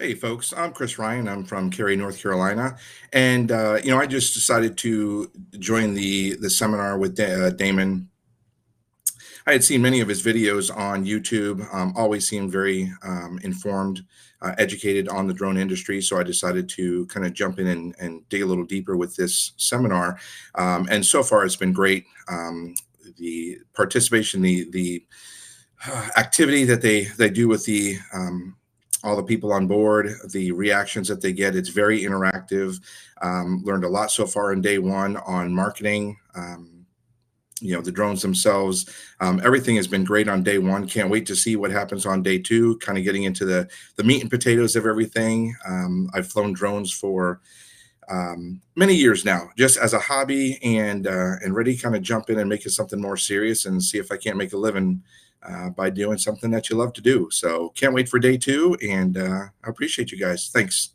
Hey folks, I'm Chris Ryan. I'm from Cary, North Carolina, and I just decided to join the seminar with Damon. I had seen many of his videos on YouTube. Always seemed very informed, educated on the drone industry. So I decided to kind of jump in and dig a little deeper with this seminar. And so far, it's been great. The participation, the activity that they do with the all the people on board, the reactions that they get. It's very interactive. Learned a lot so far in day one on marketing. The drones themselves, everything has been great on day one. Can't wait to see what happens on day two. Kind of getting into the meat and potatoes of everything. I've flown drones for many years now, just as a hobby, and ready to kind of jump in and make it something more serious and see if I can't make a living by doing something that you love to do. So can't wait for day two, and I appreciate you guys. Thanks.